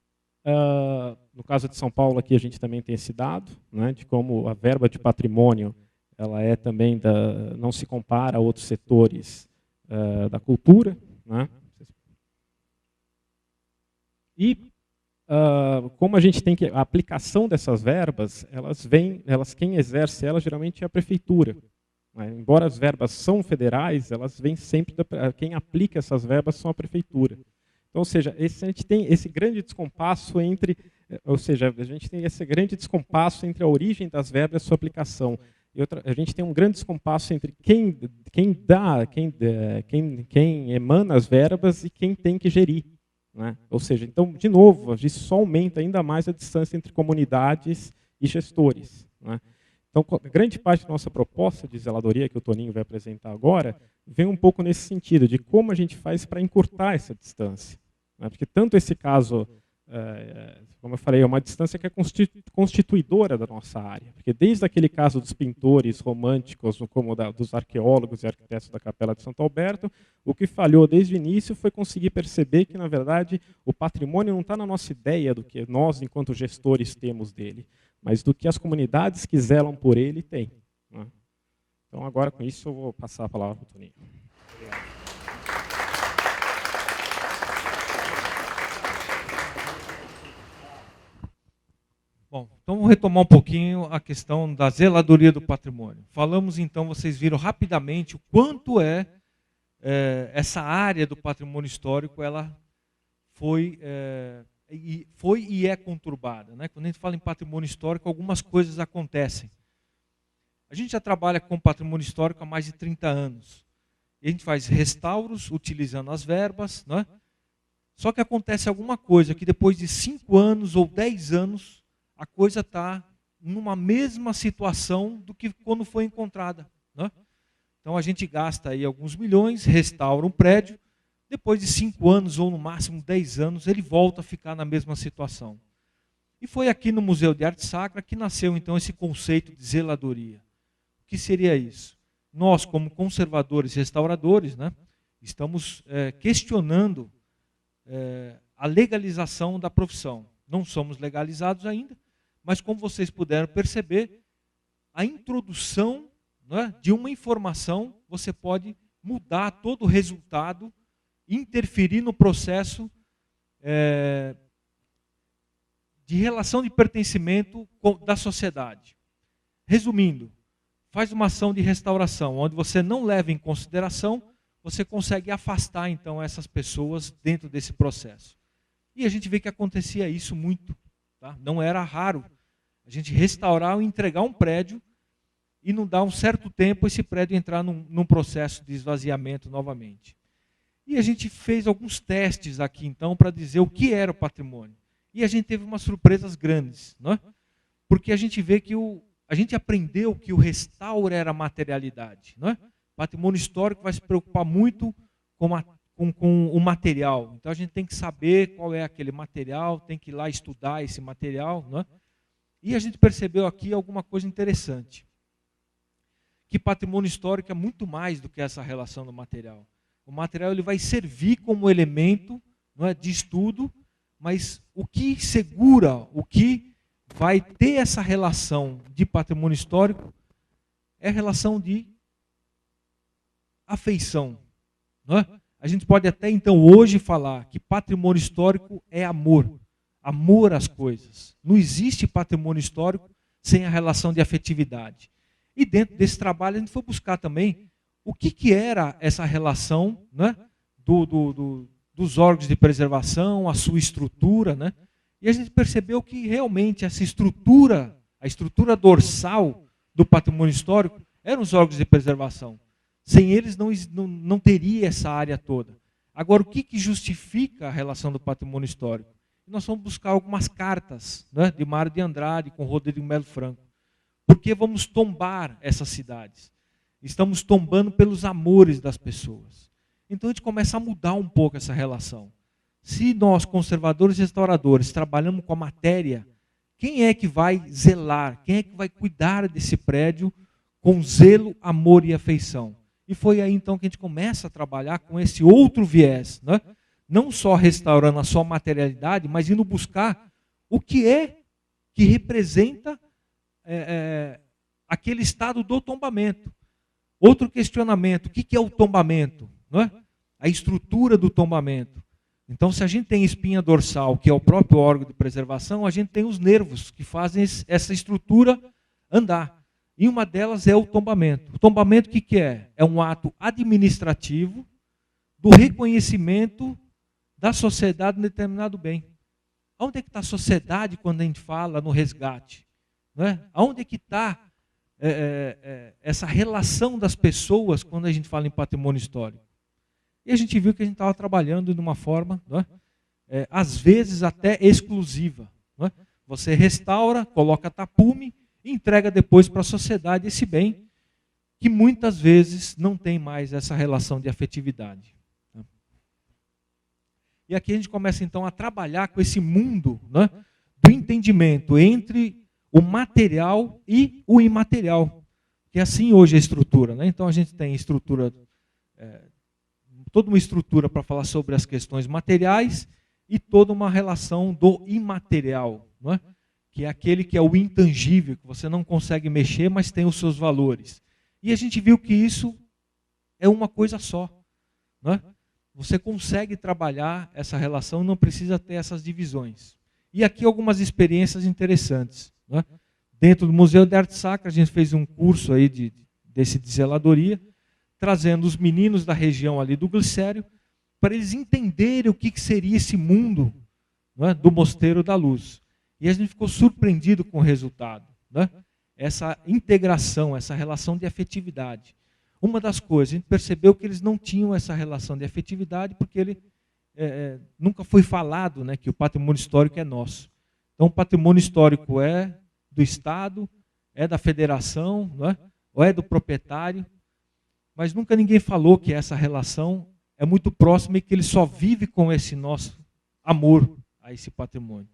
no caso de São Paulo, aqui a gente também tem esse dado, né, de como a verba de patrimônio ela também não se compara a outros setores da cultura. Né? E como a gente tem a aplicação dessas verbas, quem exerce elas geralmente é a prefeitura. Embora as verbas são federais, elas vêm sempre quem aplica essas verbas são a prefeitura. Então, ou seja, a gente tem esse grande descompasso entre a origem das verbas e a sua aplicação. A gente tem um grande descompasso entre quem emana as verbas e quem tem que gerir. Né? Ou seja, então, de novo, isso só aumenta ainda mais a distância entre comunidades e gestores. Né? Então, grande parte da nossa proposta de zeladoria, que o Toninho vai apresentar agora, vem um pouco nesse sentido, de como a gente faz para encurtar essa distância. Né? Porque tanto esse caso, como eu falei, é uma distância que é constituidora da nossa área. Porque desde aquele caso dos pintores românticos, como dos arqueólogos e arquitetos da Capela de Santo Alberto, o que falhou desde o início foi conseguir perceber que, na verdade, o patrimônio não está na nossa ideia do que nós, enquanto gestores, temos dele, mas do que as comunidades que zelam por ele têm. Né? Então, agora, com isso, eu vou passar a palavra para o Toninho. Obrigado. Bom, então vamos retomar um pouquinho a questão da zeladoria do patrimônio. Falamos, então, vocês viram rapidamente o quanto essa área do patrimônio histórico ela foi e é conturbada. Né? Quando a gente fala em patrimônio histórico, algumas coisas acontecem. A gente já trabalha com patrimônio histórico há mais de 30 anos. E a gente faz restauros utilizando as verbas. Né? Só que acontece alguma coisa que depois de 5 anos ou 10 anos, a coisa está numa mesma situação do que quando foi encontrada. Né? Então a gente gasta aí alguns milhões, restaura um prédio, depois de 5 anos ou no máximo 10 anos, ele volta a ficar na mesma situação. E foi aqui no Museu de Arte Sacra que nasceu então esse conceito de zeladoria. que seria isso? Nós, como conservadores e restauradores, né, estamos questionando a legalização da profissão. Não somos legalizados ainda, mas como vocês puderam perceber, a introdução, né, de uma informação, você pode mudar todo o resultado, interferir no processo de relação de pertencimento da sociedade. Resumindo, faz uma ação de restauração, onde você não leva em consideração, você consegue afastar então essas pessoas dentro desse processo. E a gente vê que acontecia isso muito, tá? Não era raro a gente restaurar ou entregar um prédio e não dar um certo tempo esse prédio entrar num processo de esvaziamento novamente. E a gente fez alguns testes aqui então para dizer o que era o patrimônio. E a gente teve umas surpresas grandes, né? Porque a gente vê que a gente aprendeu que o restauro era materialidade, né? O patrimônio histórico vai se preocupar muito com o material. Então a gente tem que saber qual é aquele material, tem que ir lá estudar esse material, né? E a gente percebeu aqui alguma coisa interessante. Que patrimônio histórico é muito mais do que essa relação do material. O material ele vai servir como elemento, não é, de estudo, mas o que segura, o que vai ter essa relação de patrimônio histórico é a relação de afeição. Não é? A gente pode até então hoje falar que patrimônio histórico é amor. Amor às coisas. Não existe patrimônio histórico sem a relação de afetividade. E dentro desse trabalho a gente foi buscar também o que era essa relação, né, dos órgãos de preservação, a sua estrutura, né? E a gente percebeu que realmente essa estrutura, a estrutura dorsal do patrimônio histórico, eram os órgãos de preservação. Sem eles não teria essa área toda. Agora, o que justifica a relação do patrimônio histórico? Nós vamos buscar algumas cartas, né, de Mário de Andrade com Rodrigo Melo Franco. Porque vamos tombar essas cidades. Estamos tombando pelos amores das pessoas. Então a gente começa a mudar um pouco essa relação. Se nós, conservadores e restauradores, trabalhamos com a matéria, quem é que vai zelar? Quem é que vai cuidar desse prédio com zelo, amor e afeição? E foi aí então que a gente começa a trabalhar com esse outro viés, né? Não só restaurando a sua materialidade, mas indo buscar o que é que representa aquele estado do tombamento. Outro questionamento, o que é o tombamento? Não é? A estrutura do tombamento. Então, se a gente tem espinha dorsal, que é o próprio órgão de preservação, a gente tem os nervos que fazem essa estrutura andar. E uma delas é o tombamento. O tombamento o que é? É um ato administrativo do reconhecimento da sociedade em determinado bem. Onde é que está a sociedade quando a gente fala no resgate? Não é? Onde é que está essa relação das pessoas quando a gente fala em patrimônio histórico? E a gente viu que a gente estava trabalhando de uma forma, não é? Às vezes até exclusiva. Não é? Você restaura, coloca tapume e entrega depois para a sociedade esse bem que muitas vezes não tem mais essa relação de afetividade. E aqui a gente começa então a trabalhar com esse mundo, né, do entendimento entre o material e o imaterial. Que é assim hoje a estrutura. Né? Então a gente tem estrutura, toda uma estrutura para falar sobre as questões materiais e toda uma relação do imaterial, não é? Que é aquele que é o intangível, que você não consegue mexer, mas tem os seus valores. E a gente viu que isso é uma coisa só. Não é? Você consegue trabalhar essa relação, não precisa ter essas divisões. E aqui algumas experiências interessantes. Não é? Dentro do Museu de Arte Sacra, a gente fez um curso aí desse de zeladoria, trazendo os meninos da região ali do Glicério, para eles entenderem o que seria esse mundo, não é, do Mosteiro da Luz. E a gente ficou surpreendido com o resultado. Né? Essa integração, essa relação de afetividade. Uma das coisas, a gente percebeu que eles não tinham essa relação de afetividade porque ele nunca foi falado, né, que o patrimônio histórico é nosso. Então o patrimônio histórico é do Estado, é da federação, não é? Ou é do proprietário, mas nunca ninguém falou que essa relação é muito próxima e que ele só vive com esse nosso amor a esse patrimônio.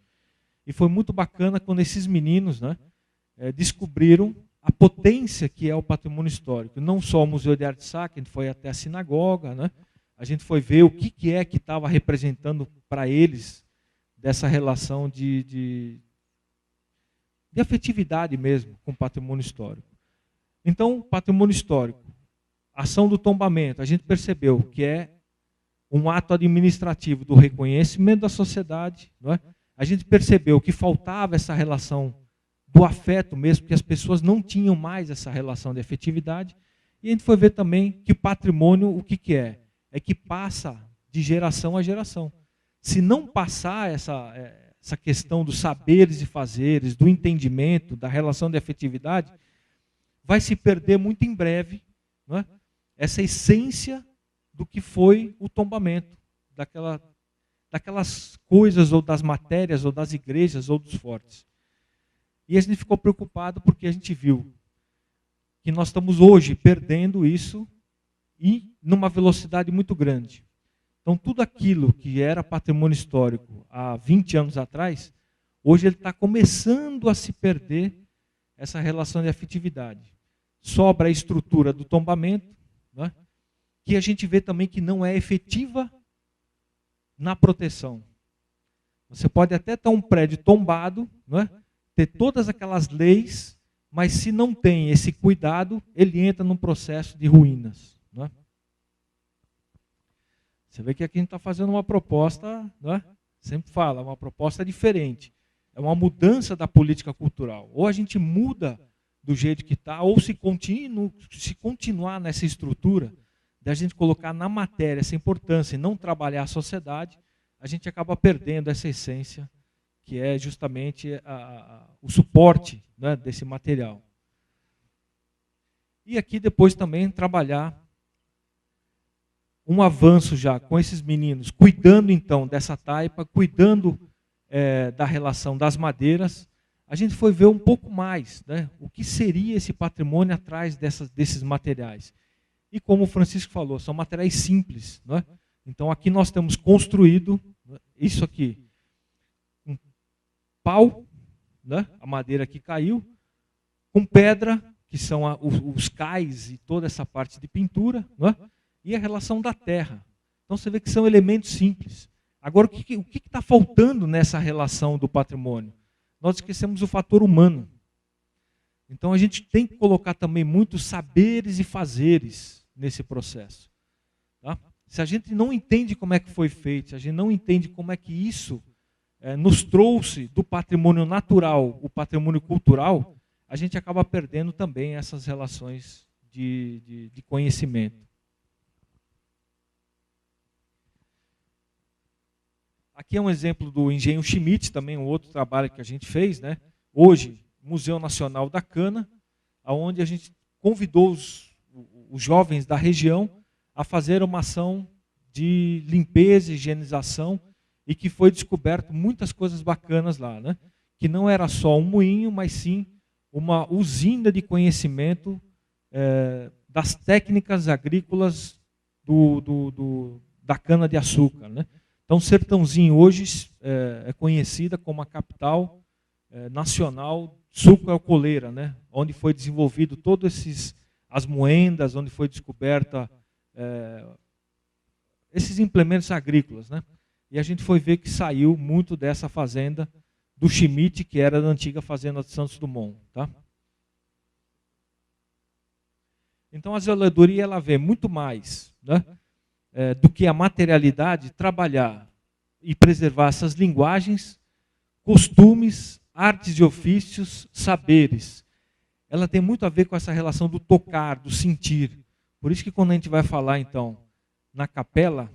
E foi muito bacana quando esses meninos, né, descobriram a potência que é o patrimônio histórico. Não só o Museu de Arte Sacra, a gente foi até a sinagoga, né? A gente foi ver o que é que estava representando para eles dessa relação de afetividade mesmo com o patrimônio histórico. Então, patrimônio histórico, ação do tombamento, a gente percebeu que é um ato administrativo do reconhecimento da sociedade, não é? A gente percebeu que faltava essa relação do afeto mesmo, que as pessoas não tinham mais essa relação de afetividade. E a gente foi ver também que patrimônio, o que é? É que passa de geração a geração. Se não passar essa questão dos saberes e fazeres, do entendimento, da relação de afetividade, vai se perder muito em breve, não é? Essa essência do que foi o tombamento, daquelas coisas, ou das matérias, ou das igrejas, ou dos fortes. E a gente ficou preocupado porque a gente viu que nós estamos hoje perdendo isso e numa velocidade muito grande. Então, tudo aquilo que era patrimônio histórico há 20 anos atrás, hoje ele está começando a se perder essa relação de afetividade. Sobra a estrutura do tombamento, né, que a gente vê também que não é efetiva na proteção. Você pode até ter um prédio tombado, né, ter todas aquelas leis, mas se não tem esse cuidado, ele entra num processo de ruínas. Né? Você vê que aqui a gente está fazendo uma proposta, né, sempre fala, uma proposta diferente. É uma mudança da política cultural. Ou a gente muda do jeito que está, ou se continuar nessa estrutura, da gente colocar na matéria essa importância e não trabalhar a sociedade, a gente acaba perdendo essa essência, que é justamente o suporte, né, desse material. E aqui depois também trabalhar um avanço já com esses meninos, cuidando então dessa taipa, cuidando da relação das madeiras. A gente foi ver um pouco mais, né, o que seria esse patrimônio atrás desses materiais. E como o Francisco falou, são materiais simples. Né? Então aqui nós temos construído isso aqui, um pau, né, a madeira que caiu, com pedra, que são os cais e toda essa parte de pintura, né, e a relação da terra. Então você vê que são elementos simples. Agora, o que está faltando nessa relação do patrimônio? Nós esquecemos o fator humano. Então a gente tem que colocar também muitos saberes e fazeres nesse processo. Tá? Se a gente não entende como é que foi feito, se a gente não entende como é que isso nos trouxe do patrimônio natural, o patrimônio cultural, a gente acaba perdendo também essas relações de conhecimento. Aqui é um exemplo do Engenho Schmidt, também um outro trabalho que a gente fez, né? Hoje, Museu Nacional da Cana, onde a gente convidou os jovens da região a fazer uma ação de limpeza e higienização, e que foi descoberto muitas coisas bacanas lá, né? Que não era só um moinho, mas sim uma usina de conhecimento das técnicas agrícolas da cana-de-açúcar, né? Então, Sertãozinho hoje é conhecida como a capital nacional sucroalcooleira, né? Onde foi desenvolvido todas as moendas, onde foi descoberta esses implementos agrícolas, né? E a gente foi ver que saiu muito dessa fazenda do Schmidt, que era da antiga fazenda de Santos Dumont. Tá? Então, a zeladoria ela vê muito mais, né, do que a materialidade, trabalhar e preservar essas linguagens, costumes, artes e ofícios, saberes. Ela tem muito a ver com essa relação do tocar, do sentir. Por isso que quando a gente vai falar, então, na capela,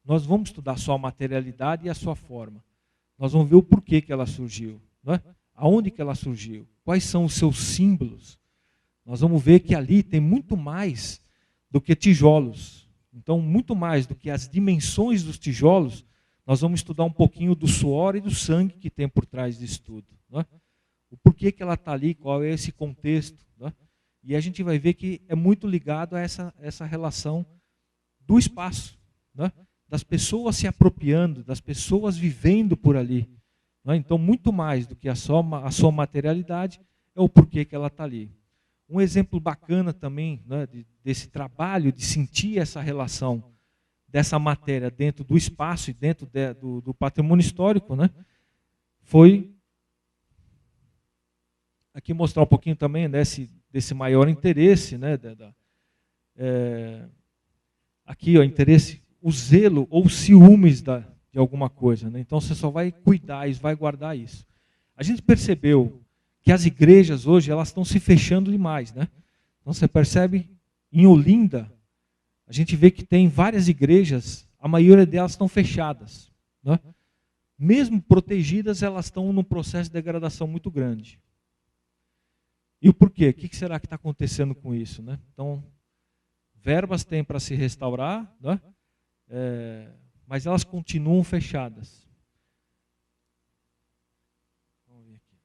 nós vamos estudar só a materialidade e a sua forma. Nós vamos ver o porquê que ela surgiu, né? Aonde que ela surgiu, quais são os seus símbolos. Nós vamos ver que ali tem muito mais do que tijolos. Então, muito mais do que as dimensões dos tijolos, nós vamos estudar um pouquinho do suor e do sangue que tem por trás disso tudo. Né? O porquê que ela está ali, qual é esse contexto. Né? E a gente vai ver que é muito ligado a essa relação do espaço, né? Das pessoas se apropriando, das pessoas vivendo por ali. Né? Então, muito mais do que a sua materialidade, é o porquê que ela está ali. Um exemplo bacana também, né, desse trabalho, de sentir essa relação dessa matéria dentro do espaço e dentro do patrimônio histórico, né, foi aqui mostrar um pouquinho também desse maior interesse, né, aqui, ó, interesse, o zelo ou ciúmes de alguma coisa, né? Então você só vai cuidar e vai guardar isso. A gente percebeu que as igrejas hoje elas estão se fechando demais, né? Então você percebe em Olinda, a gente vê que tem várias igrejas, a maioria delas estão fechadas, né? Mesmo protegidas, elas estão num processo de degradação muito grande. E o porquê? O que será que está acontecendo com isso, né? Então, verbas têm para se restaurar, né? Mas elas continuam fechadas. Vamos ver aqui.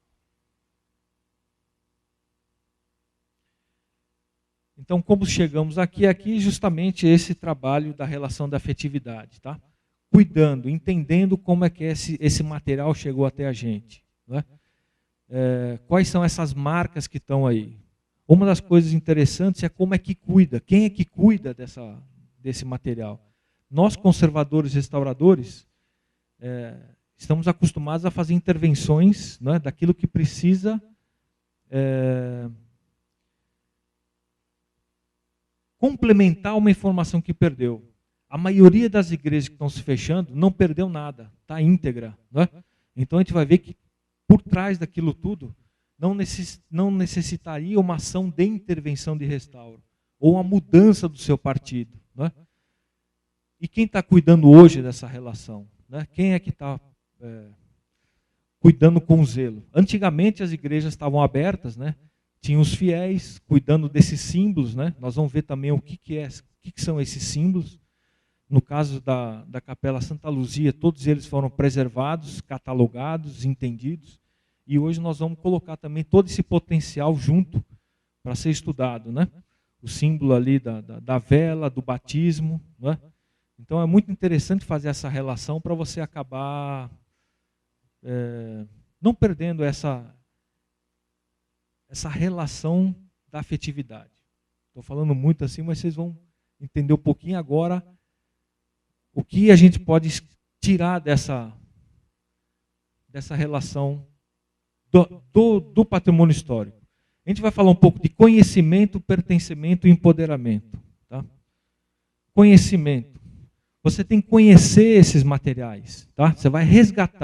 Então, como chegamos aqui justamente esse trabalho da relação da afetividade, tá? Cuidando, entendendo como é que esse material chegou até a gente, né? Quais são essas marcas que estão aí? Uma das coisas interessantes é como é que cuida, quem é que cuida desse material. Nós, conservadores e restauradores, estamos acostumados a fazer intervenções, né, daquilo que precisa complementar uma informação que perdeu. A maioria das igrejas que estão se fechando não perdeu nada, está íntegra, né? Então a gente vai ver que por trás daquilo tudo não necessitaria uma ação de intervenção de restauro, ou uma mudança do seu partido, né? E quem está cuidando hoje dessa relação, né? Quem é que está cuidando com zelo? Antigamente as igrejas estavam abertas, né? Tinha os fiéis cuidando desses símbolos, né? Nós vamos ver também o que são esses símbolos. No caso da Capela Santa Luzia, todos eles foram preservados, catalogados, entendidos. E hoje nós vamos colocar também todo esse potencial junto para ser estudado, né? O símbolo ali da vela, do batismo, né? Então é muito interessante fazer essa relação para você acabar não perdendo essa relação da afetividade. Estou falando muito assim, mas vocês vão entender um pouquinho agora o que a gente pode tirar dessa relação do patrimônio histórico. A gente vai falar um pouco de conhecimento, pertencimento e empoderamento. Tá? Conhecimento. Você tem que conhecer esses materiais. Tá? Você vai resgatar